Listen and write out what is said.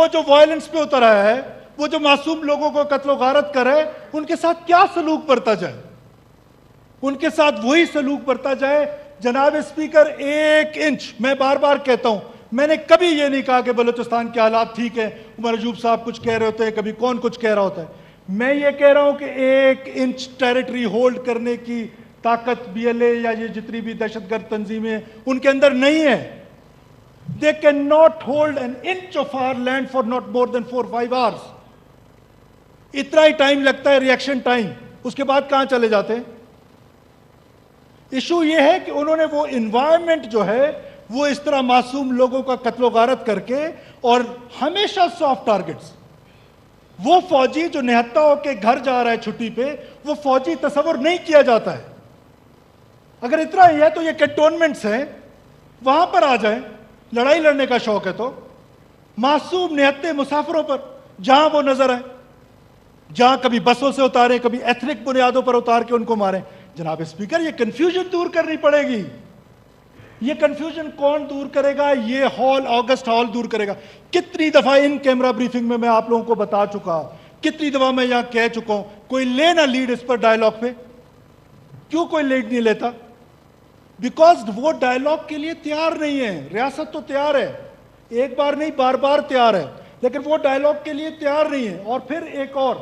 وہ جو وائلنس پہ اتر آیا ہے، وہ جو معصوم لوگوں کو قتل و غارت کرے، ان کے ساتھ کیا سلوک برتا جائے؟ ان کے ساتھ وہی سلوک برتا جائے. جناب اسپیکر، 1 انچ میں بار بار کہتا ہوں، میں نے کبھی یہ نہیں کہا کہ بلوچستان کے حالات ٹھیک ہیں، عمر ایوب صاحب کچھ کہہ رہے ہوتے ہیں، کبھی کون کچھ کہہ رہا ہوتا ہے. میں یہ کہہ رہا ہوں کہ 1 انچ ٹیریٹری ہولڈ کرنے کی طاقت بی ایل اے یا یہ جتنی بھی دہشت گرد تنظیمیں ان کے اندر نہیں ہے. They cannot hold an inch of our land for not more than 4-5 hours. اتنا ہی ٹائم لگتا ہے ریئیکشن ٹائم، اس کے بعد کہاں چلے جاتے ہیں؟ ایشو یہ ہے کہ انہوں نے وہ انوائرمنٹ جو ہے وہ اس طرح معصوم لوگوں کا قتل و غارت کر کے، اور ہمیشہ سافٹ ٹارگٹس. وہ فوجی جو نہتا ہو کے گھر جا رہا ہے چھٹی پہ، وہ فوجی تصور نہیں کیا جاتا ہے. اگر اتنا ہی ہے تو یہ کنٹونمنٹس ہیں، وہاں پر آ جائیں. لڑائی لڑنے کا شوق ہے تو معصوم نہتے مسافروں پر جہاں وہ نظر آئے، جہاں کبھی بسوں سے اتاریں، کبھی ایتھنک بنیادوں پر اتار کے ان کو ماریں. جناب اسپیکر، یہ کنفیوژن دور کرنی پڑے گی. یہ کنفیوژن کون دور کرے گا؟ یہ آگسٹ ہال دور کرے گا. کتنی دفعہ ان کیمرہ بریفنگ میں آپ لوگوں کو بتا چکا، کتنی دفعہ میں یہاں کہہ چکا ہوں، کوئی لے نہ لیڈ اس پر ڈائلاگ پہ. کیوں کوئی لیڈ نہیں لیتا؟ بیکاز وہ ڈائلاگ کے لیے تیار نہیں ہے. ریاست تو تیار ہے، ایک بار نہیں بار بار تیار ہے، لیکن وہ ڈائلاگ کے لیے تیار نہیں ہے. اور پھر ایک اور